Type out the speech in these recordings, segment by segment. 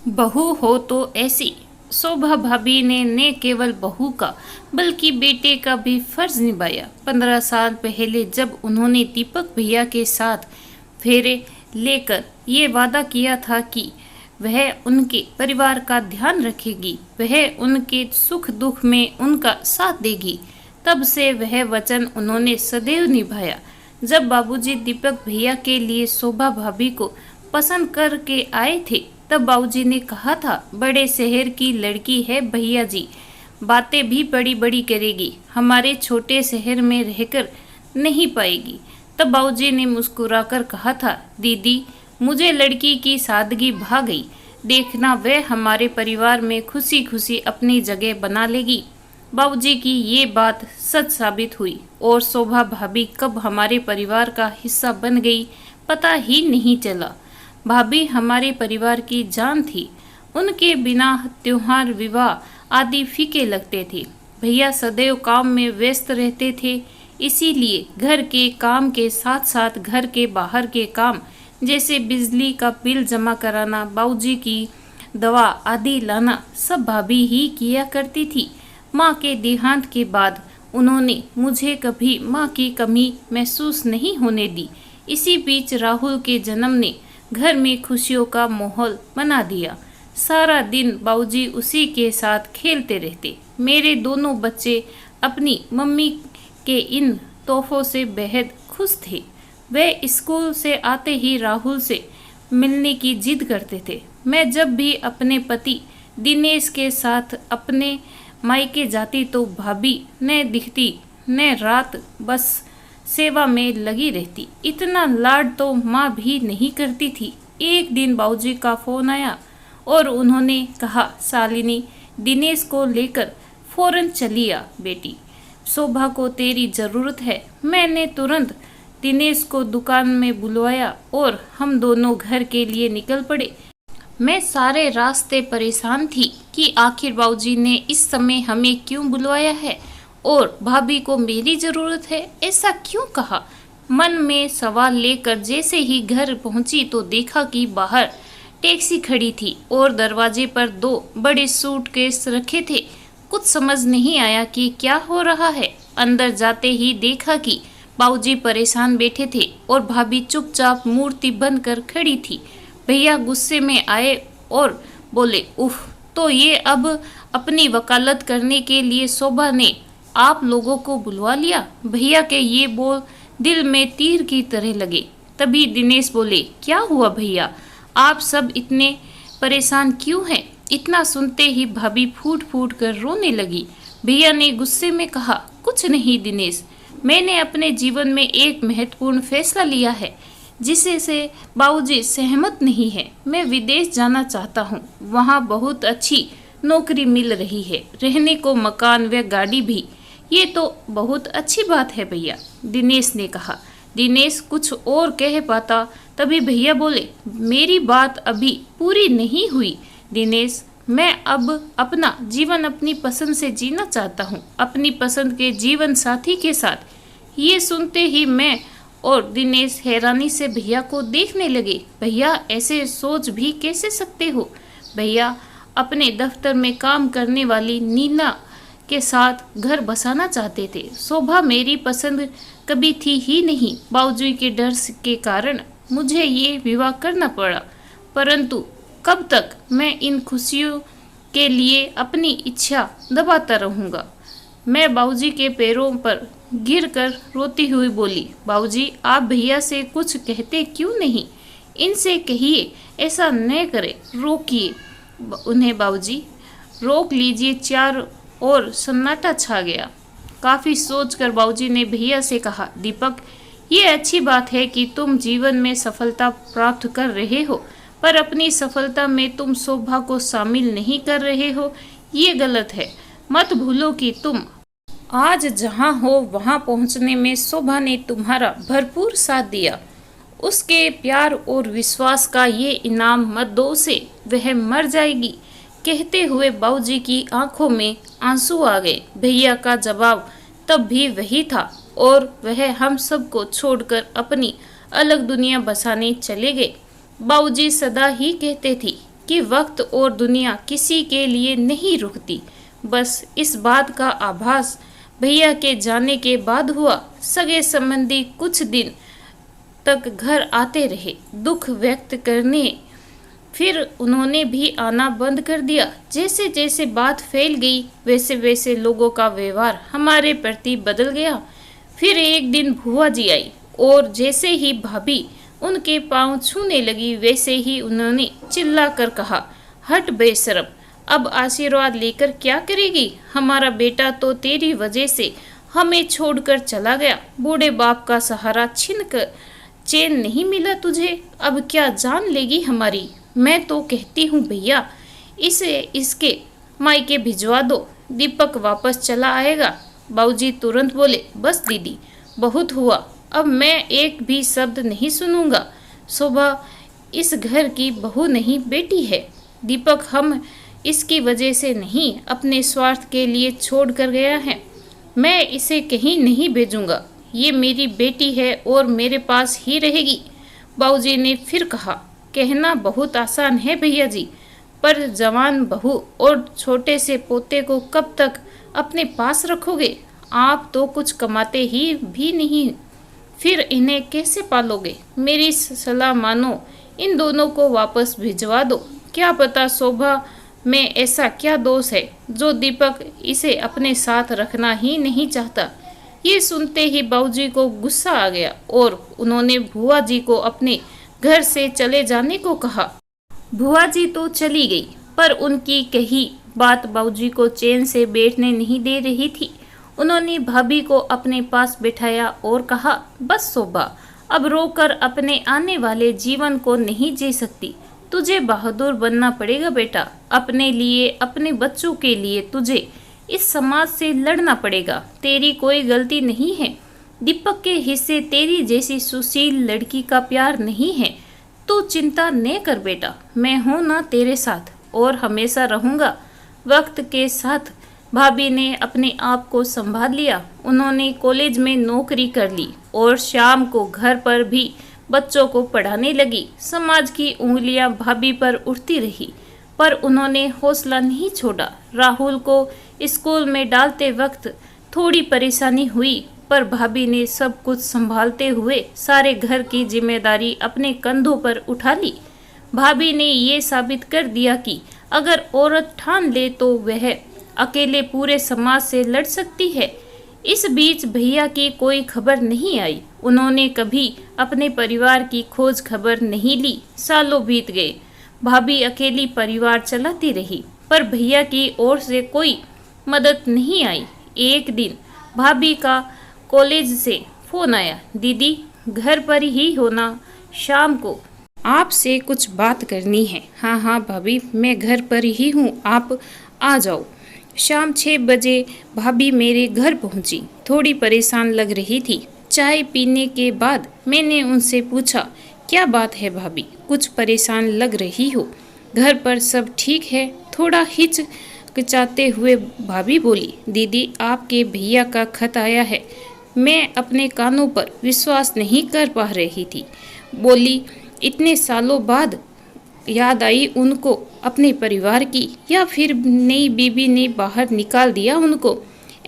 बहू हो तो ऐसी। शोभा भाभी ने न केवल बहू का बल्कि बेटे का भी फर्ज निभाया। 15 साल पहले जब उन्होंने दीपक भैया के साथ फेरे लेकर ये वादा किया था कि वह उनके परिवार का ध्यान रखेगी, वह उनके सुख दुख में उनका साथ देगी, तब से वह वचन उन्होंने सदैव निभाया। जब बाबूजी दीपक भैया के लिए शोभा भाभी को पसंद करके आए थे, तब बाबूजी ने कहा था, बड़े शहर की लड़की है भैया जी, बातें भी बड़ी बड़ी करेगी, हमारे छोटे शहर में रहकर नहीं पाएगी। तब बाबूजी ने मुस्कुराकर कहा था, दीदी मुझे लड़की की सादगी भा गई, देखना वह हमारे परिवार में खुशी खुशी अपनी जगह बना लेगी। बाबूजी की ये बात सच साबित हुई और शोभा भाभी कब हमारे परिवार का हिस्सा बन गई पता ही नहीं चला। भाभी हमारे परिवार की जान थी, उनके बिना त्योहार विवाह आदि फीके लगते थे। भैया सदैव काम में व्यस्त रहते थे, इसीलिए घर के काम के साथ साथ घर के बाहर के काम जैसे बिजली का बिल जमा कराना, बाबूजी की दवा आदि लाना सब भाभी ही किया करती थी। माँ के देहांत के बाद उन्होंने मुझे कभी माँ की कमी महसूस नहीं होने दी। इसी बीच राहुल के जन्म ने घर में खुशियों का माहौल बना दिया। सारा दिन बाबूजी उसी के साथ खेलते रहते। मेरे दोनों बच्चे अपनी मम्मी के इन तोहफों से बेहद खुश थे। वे स्कूल से आते ही राहुल से मिलने की जिद करते थे। मैं जब भी अपने पति दिनेश के साथ अपने मायके जाती तो भाभी न दिखती न रात बस सेवा में लगी रहती। इतना लाड तो माँ भी नहीं करती थी। एक दिन बाबूजी का फोन आया और उन्होंने कहा, शालिनी दिनेश को लेकर फौरन चली आ बेटी, शोभा को तेरी जरूरत है। मैंने तुरंत दिनेश को दुकान में बुलवाया और हम दोनों घर के लिए निकल पड़े। मैं सारे रास्ते परेशान थी कि आखिर बाबूजी ने इस समय हमें क्यों बुलवाया है और भाभी को मेरी जरूरत है, ऐसा क्यों कहा। मन में सवाल लेकर जैसे ही घर पहुंची तो देखा कि बाहर टैक्सी खड़ी थी और दरवाजे पर 2 बड़े सूटकेस रखे थे। कुछ समझ नहीं आया कि क्या हो रहा है। अंदर जाते ही देखा कि बाबूजी परेशान बैठे थे और भाभी चुपचाप मूर्ति बनकर खड़ी थी। भैया गुस्से में आए और बोले, उफ, तो ये अब अपनी वकालत करने के लिए शोभा ने आप लोगों को बुलवा लिया। भैया के ये बोल दिल में तीर की तरह लगे। तभी दिनेश बोले, क्या हुआ भैया, आप सब इतने परेशान क्यों हैं। इतना सुनते ही भाभी फूट फूट कर रोने लगी। भैया ने गुस्से में कहा, कुछ नहीं दिनेश, मैंने अपने जीवन में एक महत्वपूर्ण फैसला लिया है जिसे से बाबूजी सहमत नहीं है। मैं विदेश जाना चाहता हूँ, वहाँ बहुत अच्छी नौकरी मिल रही है, रहने को मकान व गाड़ी भी। ये तो बहुत अच्छी बात है भैया, दिनेश ने कहा। दिनेश कुछ और कह पाता, तभी भैया बोले, मेरी बात अभी पूरी नहीं हुई दिनेश, मैं अब अपना जीवन अपनी पसंद से जीना चाहता हूँ, अपनी पसंद के जीवन साथी के साथ। ये सुनते ही मैं और दिनेश हैरानी से भैया को देखने लगे। भैया ऐसे सोच भी कैसे सकते हो। भैया अपने दफ्तर में काम करने वाली नीना के साथ घर बसाना चाहते थे। शोभा मेरी पसंद कभी थी ही नहीं। बाबूजी के डर के कारण मुझे ये विवाह करना पड़ा, परंतु कब तक मैं इन खुशियों के लिए अपनी इच्छा दबाता रहूँगा। मैं बाबूजी के पैरों पर गिरकर रोती हुई बोली, बाबूजी आप भैया से कुछ कहते क्यों नहीं, इनसे कहिए ऐसा न करे, रोकिए उन्हें बाबूजी, रोक लीजिए। चारों ओर सन्नाटा छा गया। काफ़ी सोचकर बाबूजी ने भैया से कहा, दीपक ये अच्छी बात है कि तुम जीवन में सफलता प्राप्त कर रहे हो, पर अपनी सफलता में तुम शोभा को शामिल नहीं कर रहे हो, ये गलत है। मत भूलो कि तुम आज जहाँ हो वहाँ पहुँचने में शोभा ने तुम्हारा भरपूर साथ दिया। उसके प्यार और विश्वास का ये इनाम मत दो से, वह मर जाएगी। कहते हुए बाबूजी की आंखों में आंसू आ गए। भैया का जवाब तब भी वही था और वह हम सबको छोड़कर अपनी अलग दुनिया बसाने चले गए। बाबूजी सदा ही कहते थे कि वक्त और दुनिया किसी के लिए नहीं रुकती। बस इस बात का आभास भैया के जाने के बाद हुआ। सगे संबंधी कुछ दिन तक घर आते रहे दुख व्यक्त करने, फिर उन्होंने भी आना बंद कर दिया। जैसे जैसे बात फैल गई वैसे वैसे लोगों का व्यवहार हमारे प्रति बदल गया। फिर एक दिन भुआ जी आई और जैसे ही भाभी उनके पांव छूने लगी वैसे ही उन्होंने चिल्ला कर कहा, हट बेशरम, अब आशीर्वाद लेकर क्या करेगी? हमारा बेटा तो तेरी वजह से हमें छोड़कर चला गया। बूढ़े बाप का सहारा छीन कर चैन नहीं मिला तुझे, अब क्या जान लेगी हमारी? मैं तो कहती हूँ भैया, इसे इसके मायके भिजवा दो, दीपक वापस चला आएगा। बाबूजी तुरंत बोले, बस दीदी, बहुत हुआ, अब मैं एक भी शब्द नहीं सुनूंगा। शोभा इस घर की बहू नहीं, बेटी है। दीपक हम इसकी वजह से नहीं, अपने स्वार्थ के लिए छोड़ कर गया है। मैं इसे कहीं नहीं भेजूंगा, ये मेरी बेटी है और मेरे पास ही रहेगी। बाबूजी ने फिर कहा, कहना बहुत आसान है भैया जी, पर जवान बहू और छोटे से पोते को कब तक अपने पास रखोगे? आप तो कुछ कमाते ही भी नहीं, फिर इन्हें कैसे पालोगे? मेरी सलाह मानो, इन दोनों को वापस भिजवा दो। क्या पता शोभा में ऐसा क्या दोष है जो दीपक इसे अपने साथ रखना ही नहीं चाहता। ये सुनते ही बाबूजी को गुस्सा आ गया और उन्होंने भुआ जी को अपने घर से चले जाने को कहा। भुआ जी तो चली गई, पर उनकी कही बात बाबूजी को चैन से बैठने नहीं दे रही थी। उन्होंने भाभी को अपने पास बिठाया और कहा, बस शोभा, अब रोकर अपने आने वाले जीवन को नहीं जी सकती। तुझे बहादुर बनना पड़ेगा बेटा, अपने लिए, अपने बच्चों के लिए तुझे इस समाज से लड़ना पड़ेगा। तेरी कोई गलती नहीं है। दीपक के हिस्से तेरी जैसी सुशील लड़की का प्यार नहीं है। तू चिंता न कर बेटा, मैं हूं ना तेरे साथ और हमेशा रहूंगा। वक्त के साथ भाभी ने अपने आप को संभाल लिया। उन्होंने कॉलेज में नौकरी कर ली और शाम को घर पर भी बच्चों को पढ़ाने लगी। समाज की उंगलियां भाभी पर उठती रही, पर उन्होंने हौसला नहीं छोड़ा। राहुल को स्कूल में डालते वक्त थोड़ी परेशानी हुई, पर भाभी ने सब कुछ संभालते हुए सारे घर की जिम्मेदारी अपने कंधों पर उठा ली। भाभी ने ये साबित कर दिया कि अगर औरत ठान ले तो वह अकेले पूरे समाज से लड़ सकती है। इस बीच भैया की कोई खबर नहीं आई। उन्होंने कभी अपने परिवार की खोज खबर नहीं ली। सालों बीत गए, भाभी अकेली परिवार चलाती रही, पर भैया की ओर से कोई मदद नहीं आई। एक दिन भाभी का कॉलेज से फोन आया, दीदी घर पर ही होना, शाम को आपसे कुछ बात करनी है। हाँ हाँ भाभी, मैं घर पर ही हूँ, आप आ जाओ। शाम 6 बजे भाभी मेरे घर पहुंची। थोड़ी परेशान लग रही थी। चाय पीने के बाद मैंने उनसे पूछा, क्या बात है भाभी, कुछ परेशान लग रही हो? घर पर सब ठीक है? थोड़ा हिचकिचाते हुए भाभी बोली, दीदी आपके भैया का खत आया है। मैं अपने कानों पर विश्वास नहीं कर पा रही थी। बोली, इतने सालों बाद याद आई उनको अपने परिवार की, या फिर नई बीबी ने बाहर निकाल दिया उनको?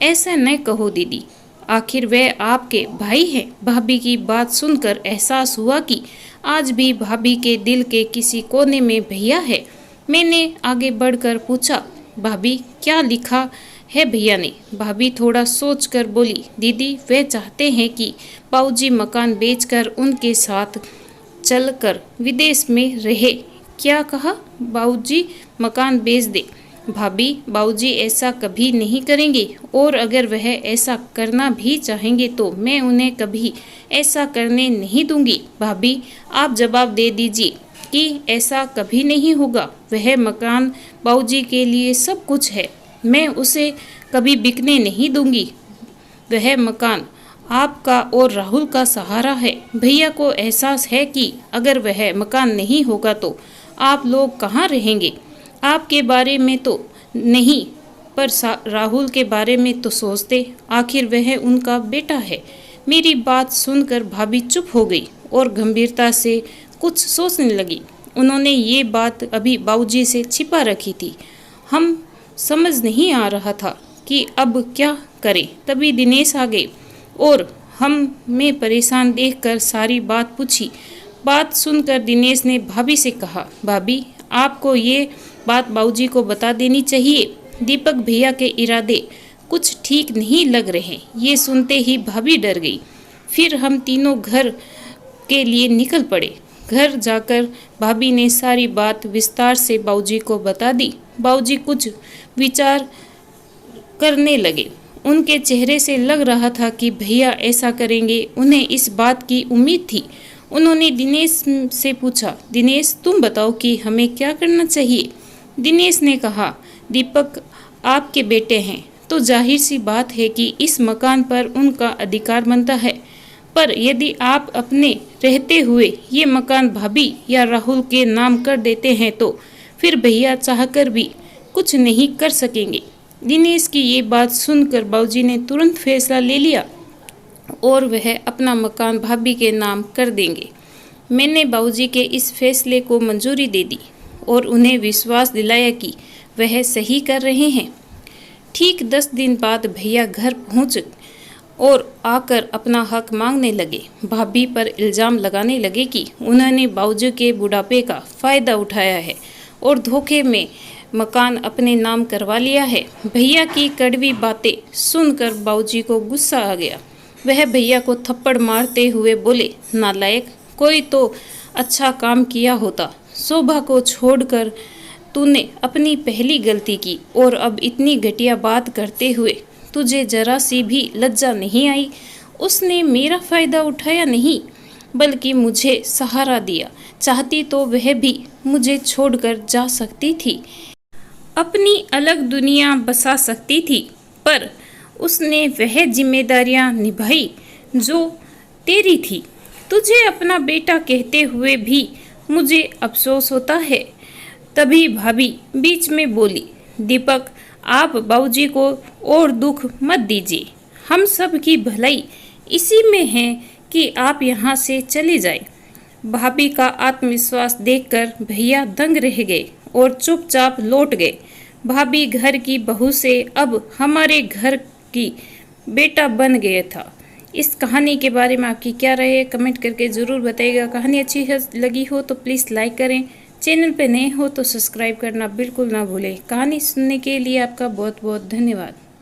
ऐसा न कहो दीदी, आखिर वे आपके भाई हैं। भाभी की बात सुनकर एहसास हुआ कि आज भी भाभी के दिल के किसी कोने में भैया है। मैंने आगे बढ़कर पूछा, भाभी क्या लिखा है भैया ने? भाभी थोड़ा सोचकर बोली, दीदी वे चाहते हैं कि बाबूजी मकान बेचकर उनके साथ चलकर विदेश में रहे। क्या कहा? बाबूजी मकान बेच दे? भाभी बाबूजी ऐसा कभी नहीं करेंगे, और अगर वह ऐसा करना भी चाहेंगे तो मैं उन्हें कभी ऐसा करने नहीं दूंगी। भाभी आप जवाब दे दीजिए कि ऐसा कभी नहीं होगा। वह मकान बाबूजी के लिए सब कुछ है, मैं उसे कभी बिकने नहीं दूंगी। वह मकान आपका और राहुल का सहारा है। भैया को एहसास है कि अगर वह मकान नहीं होगा तो आप लोग कहाँ रहेंगे। आपके बारे में तो नहीं, पर राहुल के बारे में तो सोचते, आखिर वह उनका बेटा है। मेरी बात सुनकर भाभी चुप हो गई और गंभीरता से कुछ सोचने लगी। उन्होंने ये बात अभी बाबूजी से छिपा रखी थी। हम समझ नहीं आ रहा था कि अब क्या करें। तभी दिनेश आ गए और हमें परेशान देखकर सारी बात पूछी। बात सुनकर दिनेश ने भाभी से कहा, भाभी आपको ये बात बाबूजी को बता देनी चाहिए। दीपक भैया के इरादे कुछ ठीक नहीं लग रहे। ये सुनते ही भाभी डर गई। फिर हम तीनों घर के लिए निकल पड़े। घर जाकर भाभी ने सारी बात विस्तार से बाबूजी को बता दी। बाबूजी कुछ विचार करने लगे। उनके चेहरे से लग रहा था कि भैया ऐसा करेंगे। उन्हें इस बात की उम्मीद थी। उन्होंने दिनेश से पूछा, दिनेश तुम बताओ कि हमें क्या करना चाहिए। दिनेश ने कहा, दीपक आपके बेटे हैं तो जाहिर सी बात है कि इस मकान पर उनका अधिकार बनता है। पर यदि आप अपने रहते हुए ये मकान भाभी या राहुल के नाम कर देते हैं तो फिर भैया चाहकर भी कुछ नहीं कर सकेंगे। दिनेश की ये बात सुनकर बाबूजी ने तुरंत फैसला ले लिया और वह अपना मकान भाभी के नाम कर देंगे। मैंने बाबूजी के इस फैसले को मंजूरी दे दी और उन्हें विश्वास दिलाया कि वह सही कर रहे हैं। ठीक 10 दिन बाद भैया घर पहुंच और आकर अपना हक मांगने लगे। भाभी पर इल्ज़ाम लगाने लगे कि उन्होंने बाबूजी के बुढ़ापे का फ़ायदा उठाया है और धोखे में मकान अपने नाम करवा लिया है। भैया की कड़वी बातें सुनकर बाबूजी को गुस्सा आ गया। वह भैया को थप्पड़ मारते हुए बोले, नालायक, कोई तो अच्छा काम किया होता। शोभा को छोड़कर तूने अपनी पहली गलती की और अब इतनी घटिया बात करते हुए तुझे जरा सी भी लज्जा नहीं आई। उसने मेरा फ़ायदा उठाया नहीं बल्कि मुझे सहारा दिया। चाहती तो वह भी मुझे छोड़कर जा सकती थी, अपनी अलग दुनिया बसा सकती थी, पर उसने वह जिम्मेदारियां निभाई जो तेरी थी। तुझे अपना बेटा कहते हुए भी मुझे अफसोस होता है। तभी भाभी बीच में बोली, दीपक आप बाबूजी को और दुख मत दीजिए। हम सब की भलाई इसी में है कि आप यहाँ से चले जाएं। भाभी का आत्मविश्वास देखकर भैया दंग रह गए और चुपचाप लौट गए। भाभी घर की बहू से अब हमारे घर की बेटा बन गया था। इस कहानी के बारे में आपकी क्या राय है कमेंट करके ज़रूर बताइएगा। कहानी अच्छी लगी हो तो प्लीज़ लाइक करें। चैनल पे नए हो तो सब्सक्राइब करना बिल्कुल ना भूलें। कहानी सुनने के लिए आपका बहुत बहुत धन्यवाद।